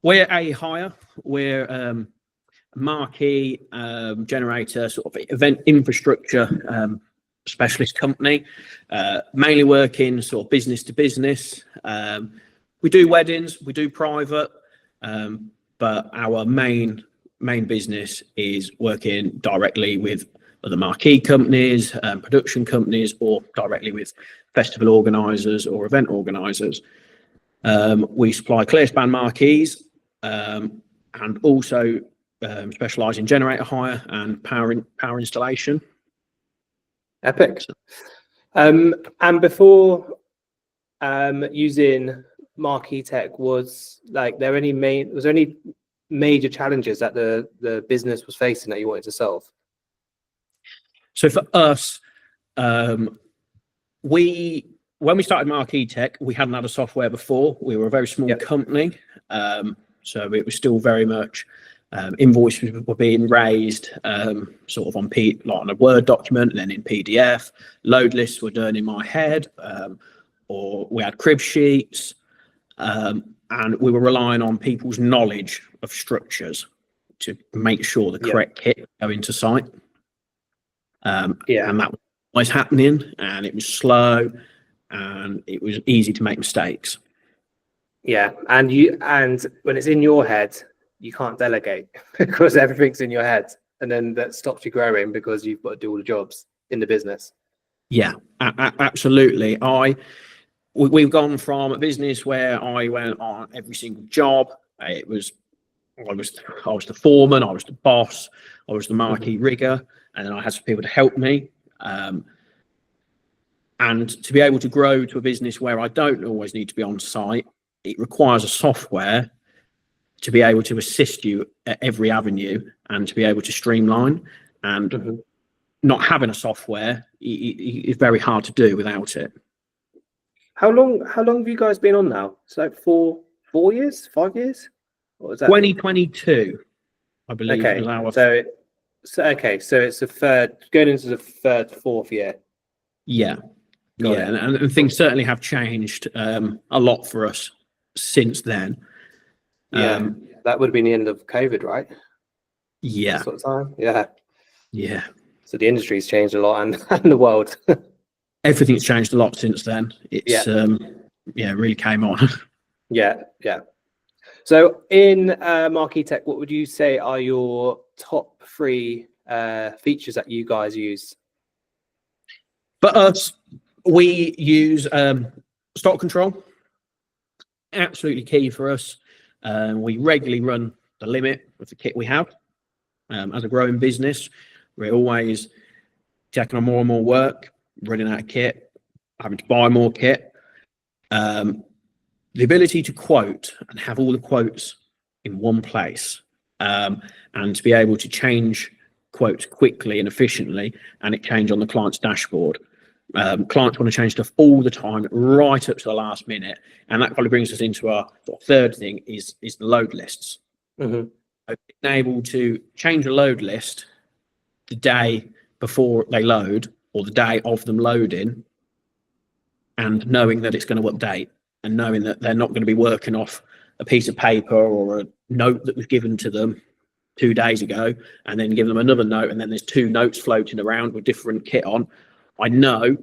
We're A E Hire. We're a marquee generator, sort of event infrastructure specialist company, mainly working sort of business to business. We do weddings, we do private, but our main business is working directly with other marquee companies, production companies, or directly with festival organisers or event organisers. We supply clear span marquees and also specialise in generator hire and power installation. Epic. And before using Marquee Tech, was there any major challenges that the business was facing that you wanted to solve? So for us, when we started Marquee Tech, we hadn't had a software before. We were a very small company, so it was still very much invoices were being raised sort of on a Word document and then in PDF. Load lists were done in my head, or we had crib sheets, and we were relying on people's knowledge of structures to make sure the correct kit go into site. And that was always happening, and it was slow, and it was easy to make mistakes. Yeah, and when it's in your head, you can't delegate because everything's in your head, and then that stops you growing because you've got to do all the jobs in the business. Yeah, absolutely. We've gone from a business where I went on every single job. I was the foreman, I was the boss, I was the marquee rigger, and then I had some people to help me. And to be able to grow to a business where I don't always need to be on site, it requires a software to be able to assist you at every avenue and to be able to streamline. And not having a software is very hard to do without it. How long have you guys been on now? It's like 4 years, 5 years? What was that? 2022, I believe. Okay, so it's going into the fourth year. Yeah. And things certainly have changed a lot for us since then. That would have been the end of COVID, right? Yeah. That sort of time. Yeah. So the industry's changed a lot, and the world. Everything's changed a lot since then. It's it really came on. Yeah. So in Marquee Tech, what would you say are your top 3 features that you guys use? For us, we use stock control. Absolutely key for us. We regularly run the limit of the kit we have. As a growing business, we're always taking on more and more work, running out of kit, having to buy more kit. The ability to quote and have all the quotes in one place, and to be able to change quotes quickly and efficiently, and it change on the client's dashboard. Clients want to change stuff all the time, right up to the last minute, and that probably brings us into our third thing is the load lists. Being able to change a load list the day before they load or the day of them loading, and knowing that it's going to update, and knowing that they're not going to be working off a piece of paper or a note that was given to them 2 days ago, and then give them another note, and then there's 2 notes floating around with different kit on. I know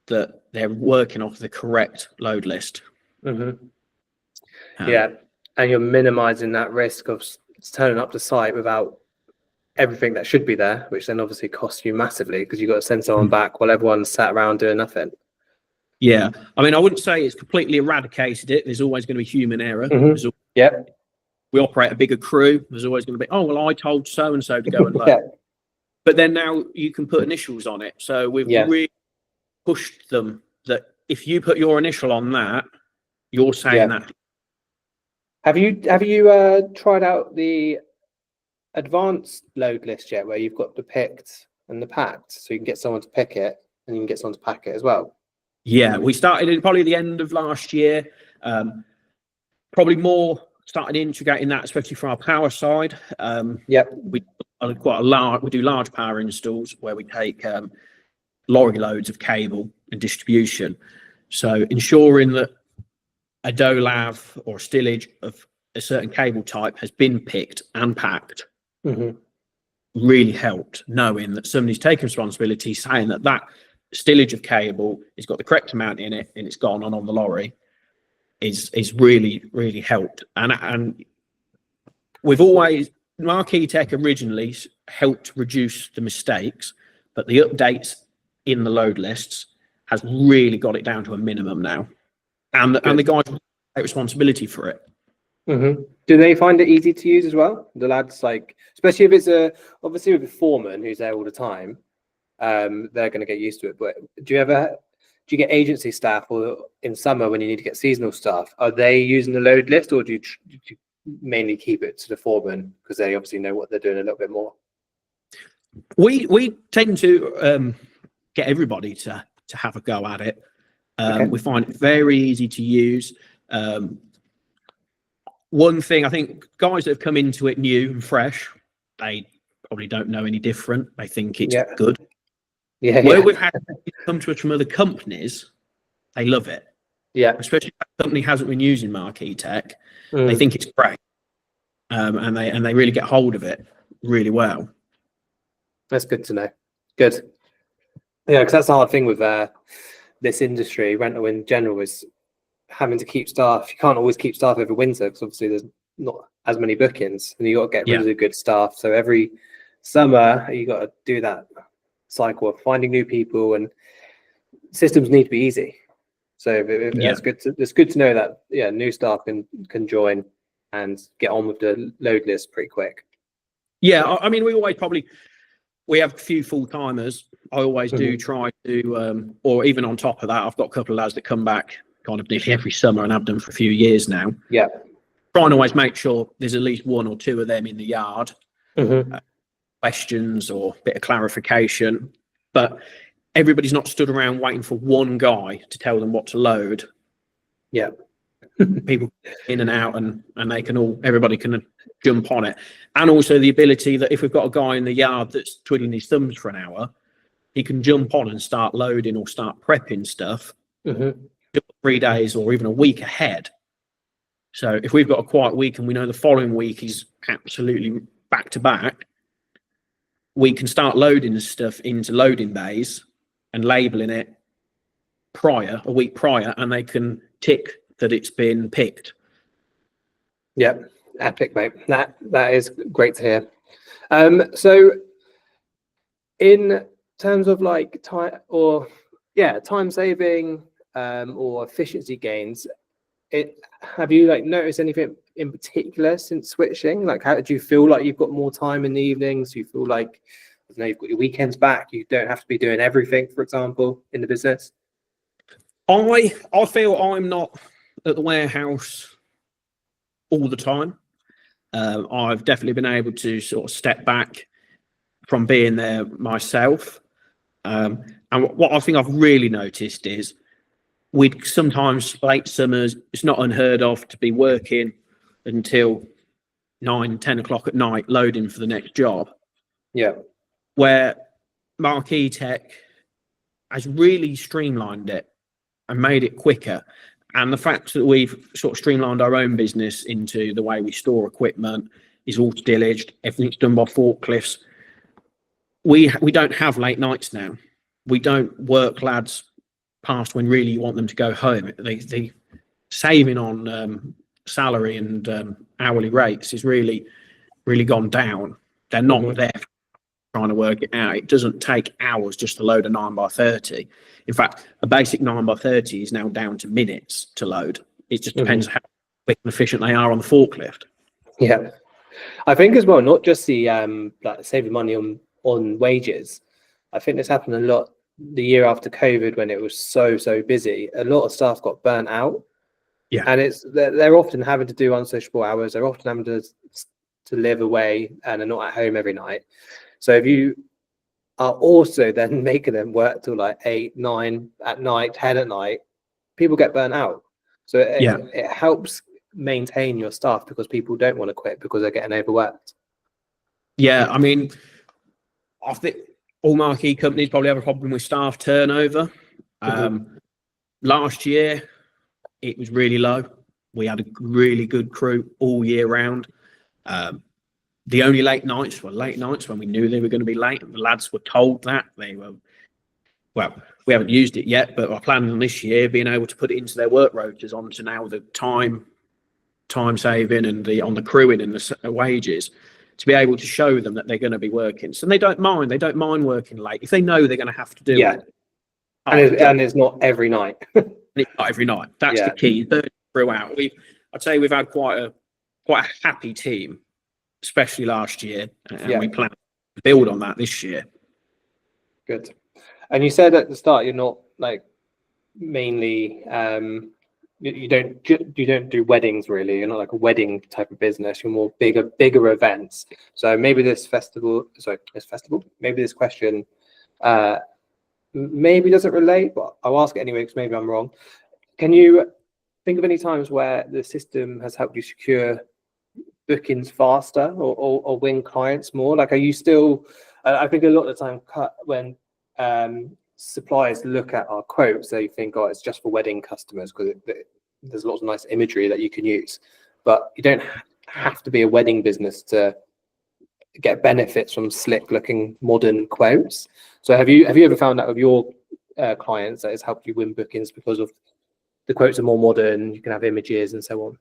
that they're working off the correct load list. And you're minimizing that risk of turning up to site without everything that should be there, which then obviously costs you massively because you've got to send someone back while everyone's sat around doing nothing. Yeah, I mean, I wouldn't say it's completely eradicated it. There's always going to be human error. We operate a bigger crew. There's always going to be, oh, well, I told so-and-so to go and load. But then now you can put initials on it. So we've really pushed them that if you put your initial on that, you're saying that. Have you tried out the advanced load list yet, where you've got the picked and the packed, so you can get someone to pick it and you can get someone to pack it as well? Yeah, we started in probably the end of last year. Probably more started integrating that, especially from our power side. We do large power installs where we take lorry loads of cable and distribution. So ensuring that a DOLAV or a stillage of a certain cable type has been picked and packed Mhm. really helped, knowing that somebody's taken responsibility, saying that that stillage of cable has got the correct amount in it and it's gone on the lorry is really helped. And we've always, Marquee Tech originally helped reduce the mistakes, but the updates in the load lists has really got it down to a minimum now. And the guys take responsibility for it. Mm-hmm. Do they find it easy to use as well? The lads, like, especially if it's obviously with a foreman who's there all the time, they're going to get used to it. But do you get agency staff, or in summer when you need to get seasonal staff, are they using the load list, or do you mainly keep it to the foreman because they obviously know what they're doing a little bit more? We tend to get everybody to have a go at it. Okay. We find it very easy to use. One thing, I think guys that have come into it new and fresh, they probably don't know any different. They think it's good. Where we've had people come to us from other companies, they love it. Yeah. Especially if that company hasn't been using Marquee Tech, they think it's great. And they really get hold of it really well. That's good to know. Good. Yeah, because that's the hard thing with this industry, rental in general, is having to keep staff. You can't always keep staff over winter because obviously there's not as many bookings, and you got to get rid of the good staff. So every summer you got to do that cycle of finding new people, and systems need to be easy. So that's good. It's good to know that new staff can join and get on with the load list pretty quick. Yeah, I mean, we have a few full-timers. I always do try to, or even on top of that, I've got a couple of lads that come back kind of nearly every summer and have done for a few years now. Yeah. Trying to always make sure there's at least one or two of them in the yard. Questions or a bit of clarification. But everybody's not stood around waiting for one guy to tell them what to load. Yeah. People in and out, and everybody can jump on it. And also the ability that if we've got a guy in the yard that's twiddling his thumbs for an hour, he can jump on and start loading or start prepping stuff 3 days or even a week ahead. So if we've got a quiet week and we know the following week is absolutely back to back, we can start loading the stuff into loading bays and labeling it a week prior, and they can tick that it's been picked. Yep, epic, mate. That is great to hear. So in terms of like time saving or efficiency gains, have you like noticed anything in particular since switching? Like, how do you feel like you've got more time in the evenings? Do you feel like, I don't know, you've got your weekends back? You don't have to be doing everything, for example, in the business? I feel I'm not at the warehouse all the time. I've definitely been able to sort of step back from being there myself. And what I think I've really noticed is we'd sometimes late summers, it's not unheard of to be working until 9-10 o'clock at night loading for the next job. Yeah. Where Marquee Tech has really streamlined it and made it quicker. And the fact that we've sort of streamlined our own business into the way we store equipment is all stillaged, everything's done by forklifts. We don't have late nights now. We don't work lads past when really you want them to go home. The saving on salary and hourly rates is really gone down. They're not there trying to work it out. It doesn't take hours just to load a 9x30. In fact, a basic 9x30 is now down to minutes to load. It just depends how quick and efficient they are on the forklift. Yeah, I think as well, not just the like saving money on wages. I think this happened a lot the year after COVID when it was so busy. A lot of staff got burnt out. Yeah, and they're often having to do unsociable hours. They're often having to live away and are not at home every night. So if you are also then making them work till like 8, 9 at night, 10 at night, people get burnt out. So it helps maintain your staff because people don't want to quit because they're getting overworked. Yeah, I mean, I think all marquee companies probably have a problem with staff turnover. Last year, it was really low. We had a really good crew all year round. The only late nights were late nights when we knew they were going to be late, and the lads were told that. They were, well, we haven't used it yet, but we're planning on this year being able to put it into their work rotas onto now the time saving and on the crewing and the wages, to be able to show them that they're going to be working. So they don't mind working late if they know they're going to have to do it. And it's not every night. It's not every night. That's the key. Throughout, I'd say we've had quite a happy team, especially last year, and we plan to build on that this year. Good. And you said at the start you're not like mainly you don't do weddings really. You're not like a wedding type of business. You're more bigger events. So maybe this question maybe doesn't relate, but I'll ask it anyway because maybe I'm wrong. Can you think of any times where the system has helped you secure bookings faster or win clients more? Like, are you still? I think a lot of the time when suppliers look at our quotes, they think, oh, it's just for wedding customers because there's lots of nice imagery that you can use, but you don't have to be a wedding business to get benefits from slick looking modern quotes. So have you ever found that with your clients that it's helped you win bookings because of the quotes are more modern, you can have images and so on?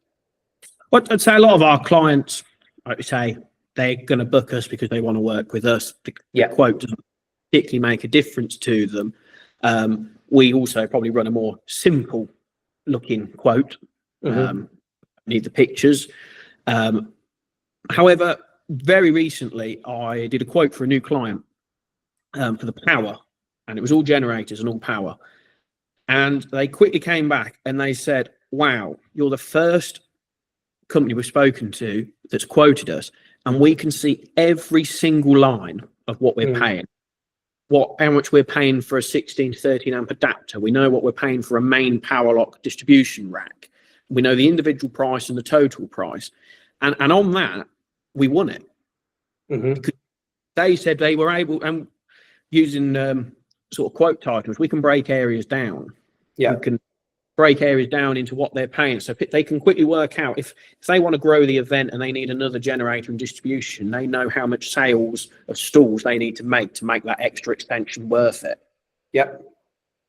Well, I'd say a lot of our clients, like we say, they're going to book us because they want to work with us. The quote doesn't particularly make a difference to them. We also probably run a more simple looking quote. Need the pictures. However, very recently I did a quote for a new client for the power, and it was all generators and all power. And they quickly came back and they said, wow, you're the first company we've spoken to that's quoted us, and we can see every single line of what we're paying, how much we're paying for a 16 to 13 amp adapter. We know what we're paying for a main power lock distribution rack. We know the individual price and the total price. And on that, we won it. Because they said they were able, and using sort of quote titles, we can break areas down. We can break areas down into what they're paying, so they can quickly work out if they want to grow the event and they need another generator and distribution, they know how much sales of stalls they need to make that extra extension worth it.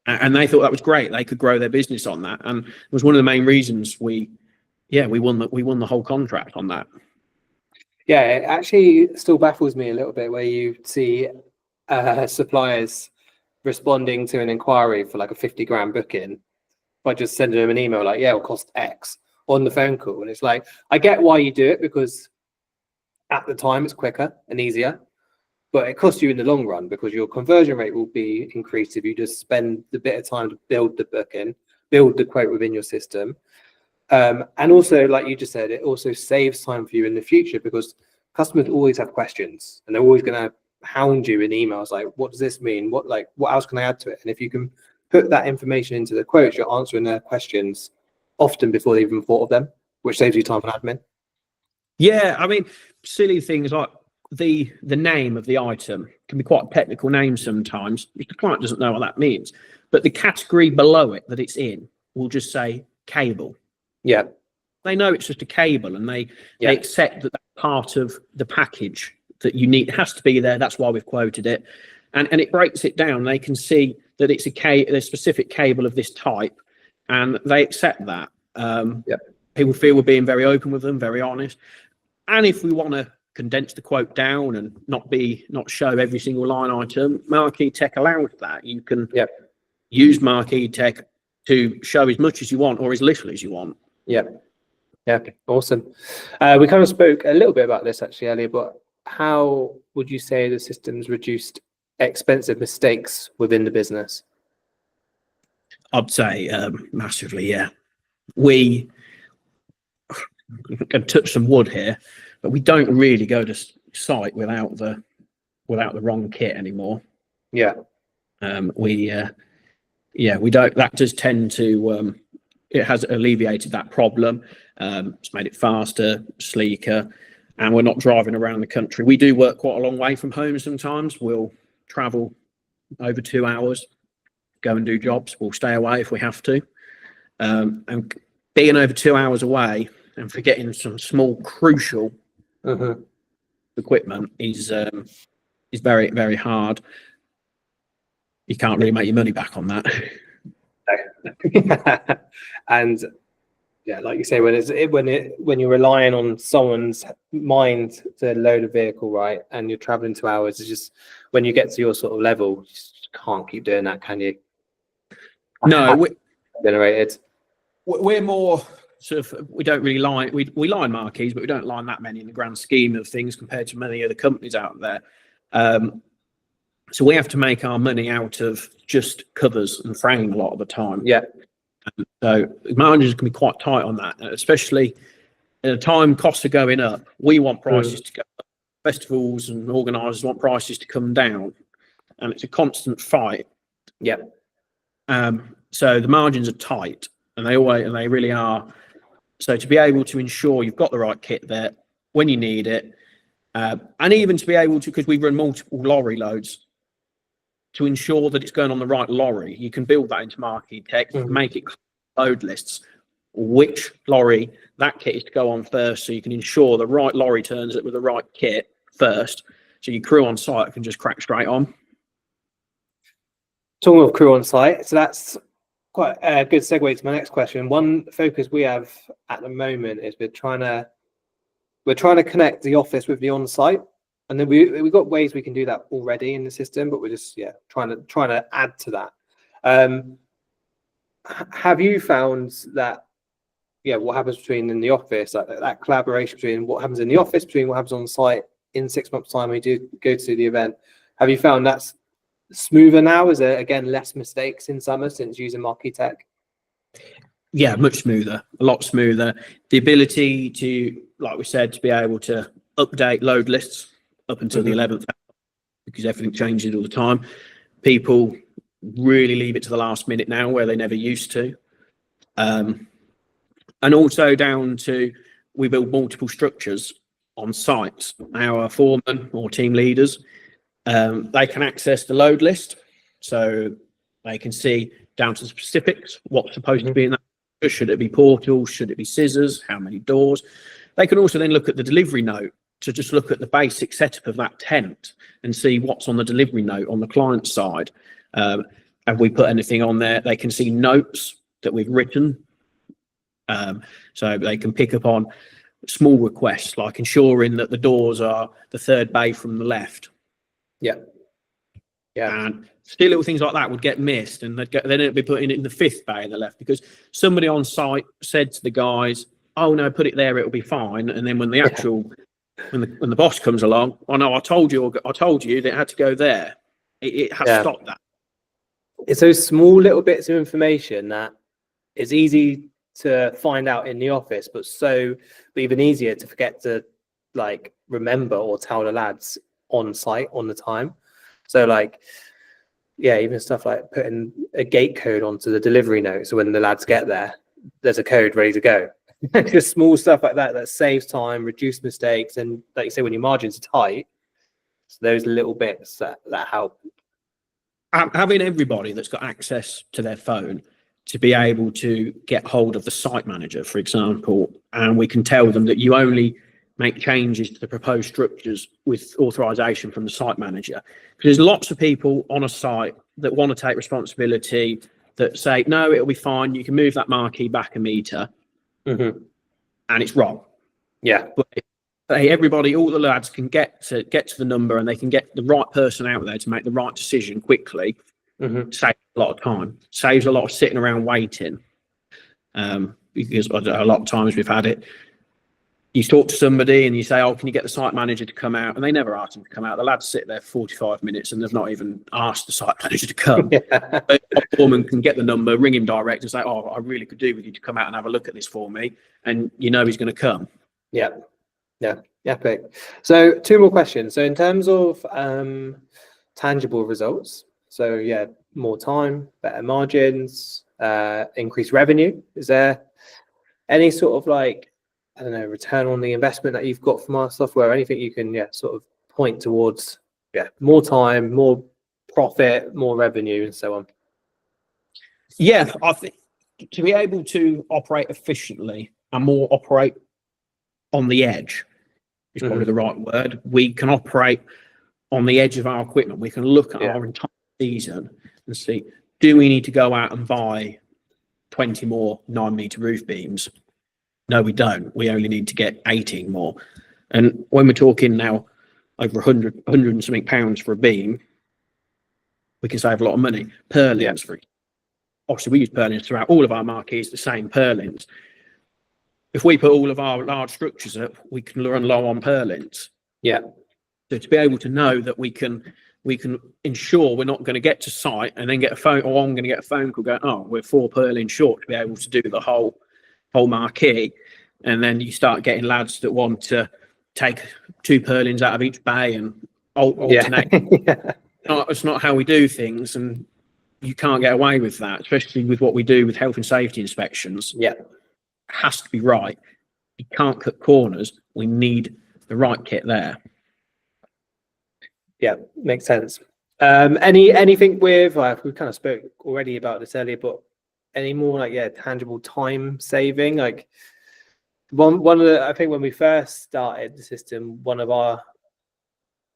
And they thought that was great. They could grow their business on that, and it was one of the main reasons we won the whole contract on that. It actually still baffles me a little bit where you see suppliers responding to an inquiry for like a 50 grand booking by just sending them an email like, it'll cost X on the phone call. And it's like, I get why you do it because at the time it's quicker and easier, but it costs you in the long run because your conversion rate will be increased if you just spend the bit of time to build the booking, build the quote within your system. And also, like you just said, it also saves time for you in the future because customers always have questions and they're always going to hound you in emails like, what does this mean? What else can I add to it? And if you can put that information into the quotes, you're answering their questions often before they even thought of them, which saves you time for admin. Yeah, I mean, silly things like the name of the item can be quite a technical name sometimes. The client doesn't know what that means, but the category below it that it's in will just say cable. They know it's just a cable, and they accept that that's part of the package that you need. It has to be there. That's why we've quoted it, and it breaks it down. They can see that it's a specific cable of this type, and they accept that. People feel we're being very open with them, very honest. And if we want to condense the quote down and not show every single line item, Marquee Tech allows that. You can use Marquee Tech to show as much as you want or as little as you want. Awesome. We kind of spoke a little bit about this actually earlier, but how would you say the system's reduced expensive mistakes within the business? I'd say massively. We can touch some wood here, but we don't really go to site without the wrong kit anymore. We don't. That does tend to it has alleviated that problem. It's made it faster, sleeker, and we're not driving around the country. We do work quite a long way from home sometimes. We'll travel over 2 hours, go and do jobs. We'll stay away if we have to. And being over 2 hours away and forgetting some small crucial equipment is very, very hard. You can't really make your money back on that. And yeah, like you say, when you're relying on someone's mind to load a vehicle, right, and you're traveling 2 hours, it's just when you get to your sort of level, you just can't keep doing that, can you? No, Generated. we're more sort of, we don't really line, we line marquees, but we don't line that many in the grand scheme of things compared to many other companies out there. So we have to make our money out of just covers and frame a lot of the time. Yeah. So margins can be quite tight on that, especially at a time costs are going up. We want prices to go up. Festivals and organisers want prices to come down, and it's a constant fight. Yeah. So the margins are tight, and they really are. So to be able to ensure you've got the right kit there when you need it, and even to be able to, because we run multiple lorry loads, to ensure that it's going on the right lorry, you can build that into marquee text, make it load lists, which lorry that kit is to go on first, so you can ensure the right lorry turns up with the right kit first, so your crew on site can just crack straight on. Talking of crew on site, so that's quite a good segue to my next question. One focus we have at the moment is we're trying to connect the office with the on-site, and then we've got ways we can do that already in the system, but we're just trying to add to that. Have you found that what happens between in the office, that collaboration between what happens in the office, between what happens on site in 6 months' time when you do go to the event, have you found that's smoother now? Is there again less mistakes in summer since using marquee tech? Yeah, much smoother, a lot smoother. The ability to, like we said, to be able to update load lists up until the 11th, because everything changes all the time. People really leave it to the last minute now, where they never used to. And also down to, we build multiple structures on sites. Our foremen or team leaders, they can access the load list, so they can see down to the specifics what's supposed to be in that. Should it be portals? Should it be scissors? How many doors? They can also then look at the delivery note to just look at the basic setup of that tent and see what's on the delivery note on the client side. Have we put anything on there? They can see notes that we've written. So they can pick up on small requests, like ensuring that the doors are the third bay from the left. Yeah. And still little things like that would get missed, and then it'd be putting it in the fifth bay on the left, because somebody on site said to the guys, "Oh no, put it there, it'll be fine." And then when the actual when the boss comes along, "Oh no, I told you that it had to go there." It has stopped that. It's those small little bits of information that is easy to find out in the office, but even easier to forget to remember or tell the lads on site on the time. So even stuff like putting a gate code onto the delivery note, so when the lads get there, there's a code ready to go. Just small stuff like that saves time, reduce mistakes, and like you say, when your margins are tight, it's those little bits that help. Having everybody that's got access to their phone to be able to get hold of the site manager, for example, and we can tell them that you only make changes to the proposed structures with authorization from the site manager. Because there's lots of people on a site that want to take responsibility, that say, no, it'll be fine, you can move that marquee back a meter, and it's wrong. Yeah. But everybody, all the lads can get to the number, and they can get the right person out there to make the right decision quickly. Saves a lot of time, saves a lot of sitting around waiting. Because a lot of times we've had it, you talk to somebody and you say, "Oh, can you get the site manager to come out?" And they never ask them to come out. The lads sit there 45 minutes and they've not even asked the site manager to come. But a foreman can get the number, ring him direct and say, "Oh, I really could do with you to come out and have a look at this for me." And you know he's going to come. Yeah. Epic. So 2 more questions. So in terms of tangible results, so more time, better margins, increased revenue, is there any sort of return on the investment that you've got from our software, anything you can sort of point towards more time, more profit, more revenue, and so on? I think to be able to operate efficiently and more operate on the edge is probably the right word. We can operate on the edge of our equipment. We can look at our entire season and see, do we need to go out and buy 20 more 9-meter roof beams? No, we don't. We only need to get 18 more. And when we're talking now over 100 and something pounds for a beam, we can save a lot of money. Purlins, for obviously we use purlins throughout all of our marquees, the same purlins. If we put all of our large structures up, we can run low on purlins. Yeah. So to be able to know that we can ensure we're not going to get to site and then get a phone, or I'm going to get a phone call going, oh, we're 4 purlins short, to be able to do the whole marquee. And then you start getting lads that want to take 2 purlins out of each bay and alternate. It's not how we do things, and you can't get away with that, especially with what we do with health and safety inspections. Yeah. It has to be right. You can't cut corners. We need the right kit there. Yeah, makes sense. Anything with, we kind of spoke already about this earlier, but any more like tangible time saving? Like one of the, I think when we first started the system,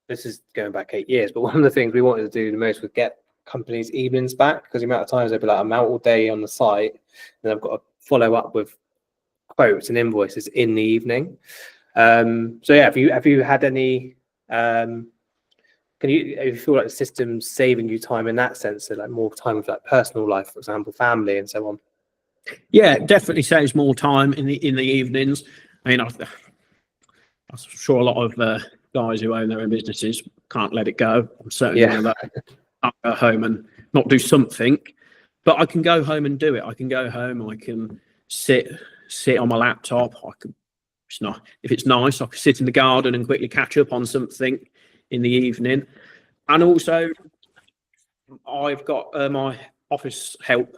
this is going back 8 years, but one of the things we wanted to do the most was get companies' evenings back, because the amount of times they'd be like, I'm out all day on the site and I've got to follow up with quotes and invoices in the evening. So yeah, have you had any if you feel like the system's saving you time in that sense, so like more time with like personal life, for example, family and so on? Yeah, it definitely saves more time in the evenings. I mean, I'm sure a lot of guys who own their own businesses can't let it go. I'm certainly one of those. I'll go home and not do something, but I can go home and do it. I can go home, I can sit on my laptop. If it's nice, I can sit in the garden and quickly catch up on something in the evening. And also I've got my office help.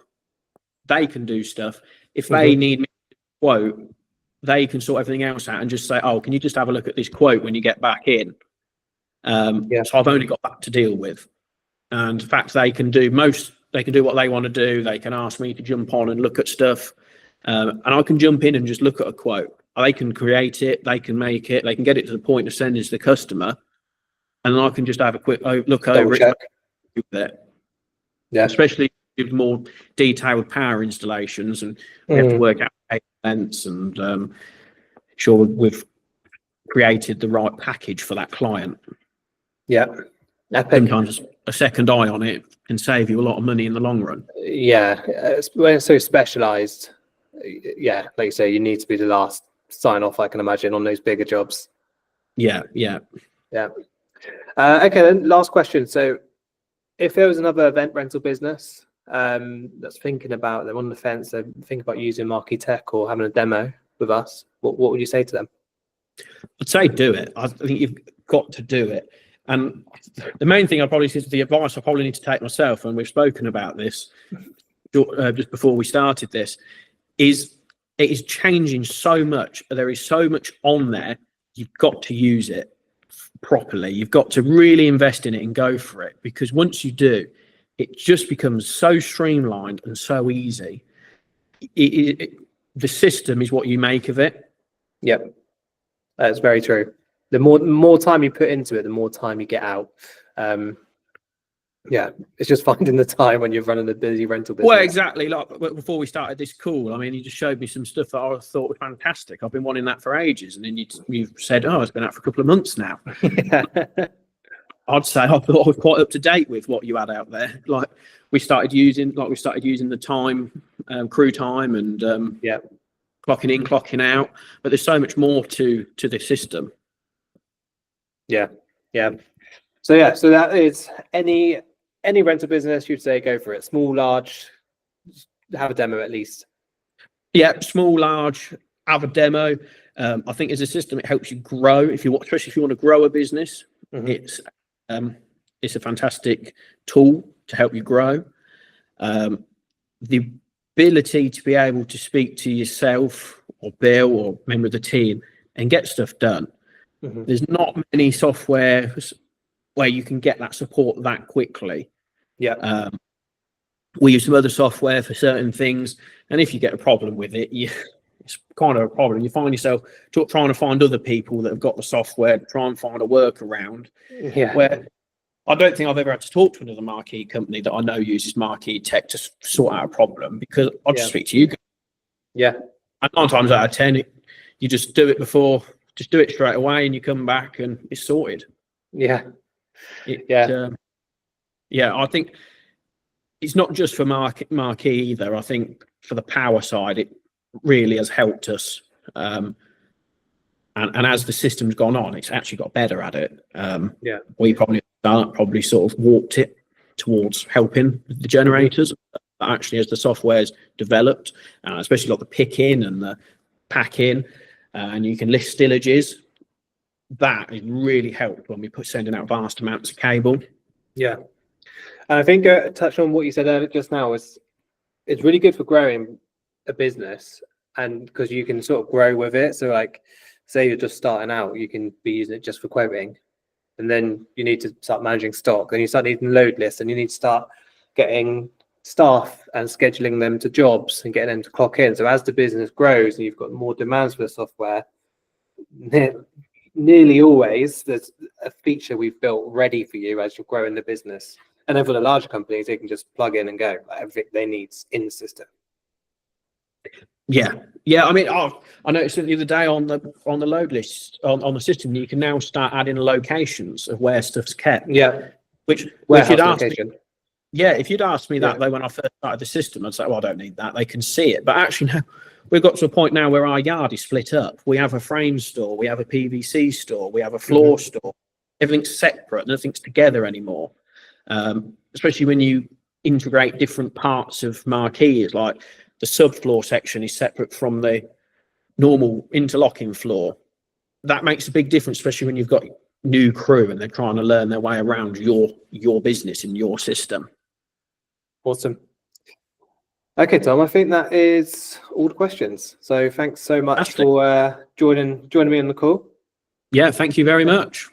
They can do stuff. If they need me to quote, they can sort everything else out and just say, oh, can you just have a look at this quote when you get back in? So I've only got that to deal with. And in fact, they can do what they want to do. They can ask me to jump on and look at stuff. And I can jump in and just look at a quote. They can create it, they can make it, they can get it to the point of sending it to the customer. And then I can just have a quick look over it. Yeah, especially with more detailed power installations, and we have to work out events and sure we've created the right package for that client. Yeah. Sometimes a second eye on it can save you a lot of money in the long run. Yeah, when it's so specialised, yeah, like you say, you need to be the last sign off, I can imagine, on those bigger jobs. Yeah. Okay, then last question. So if there was another event rental business that's thinking about, they're on the fence, they're thinking about using Marquee Tech or having a demo with us, what would you say to them? I'd say do it. I think you've got to do it. And the main thing I probably say, the advice I probably need to take myself, and we've spoken about this just before we started this, is it is changing so much. There is so much on there. You've got to use it properly. You've got to really invest in it and go for it, because once you do, it just becomes so streamlined and so easy. The system is what you make of it. Yep, that's very true. The more time you put into it, the more time you get out. Yeah, it's just finding the time when you're running a busy rental business. Well, exactly. Like before we started this call, I mean, you just showed me some stuff that I thought was fantastic. I've been wanting that for ages, and then you've said, "Oh, it's been out for a couple of months now." I'd say I thought I was quite up to date with what you had out there. Like we started using the time, crew time, and clocking in, clocking out. But there's so much more to this system. Yeah. So that is any rental business, you'd say go for it. Small, large, have a demo at least. Yeah, small, large, have a demo. I think as a system, it helps you grow. Especially if you want to grow a business, it's a fantastic tool to help you grow. The ability to be able to speak to yourself or Bill or member of the team and get stuff done. There's not many softwares where you can get that support that quickly. Yeah. We use some other software for certain things, and if you get a problem with it, it's kind of a problem. You find yourself trying to find other people that have got the software to try and find a workaround. Yeah. Where I don't think I've ever had to talk to another marquee company that I know uses marquee tech to sort out a problem, because I'll just speak to you guys. Yeah. And 9 times out of 10, you just do it straight away, and you come back and it's sorted. Yeah. I think it's not just for marquee either. I think for the power side, it really has helped us. And as the system's gone on, it's actually got better at it. We probably sort of warped it towards helping the generators. But actually, as the software's developed, especially like the pick-in and the pack-in, and you can list stillages, that has really helped when we sending out vast amounts of cable. Yeah. And I think touching on what you said earlier just now, it's really good for growing a business, and because you can sort of grow with it. So like, say you're just starting out, you can be using it just for quoting, and then you need to start managing stock, then you start needing load lists, and you need to start getting staff and scheduling them to jobs and getting them to clock in. So as the business grows and you've got more demands for the software, nearly always there's a feature we've built ready for you as you're growing the business. And then for the larger companies, they can just plug in and go. Like, everything they need in the system. Yeah. I mean, I noticed the other day on the load list on the system, you can now start adding locations of where stuff's kept. Yeah. Which warehouse you'd ask location. if you'd asked me that though when I first started the system, I'd say, well, I don't need that. They can see it. But actually, no, we've got to a point now where our yard is split up. We have a frame store, we have a PVC store, we have a floor store. Everything's separate, nothing's together anymore. Especially when you integrate different parts of marquees, like the subfloor section is separate from the normal interlocking floor. That makes a big difference, especially when you've got new crew and they're trying to learn their way around your business and your system. Awesome. Okay, Tom, I think that is all the questions. So thanks so much for joining me on the call. Yeah, thank you very much.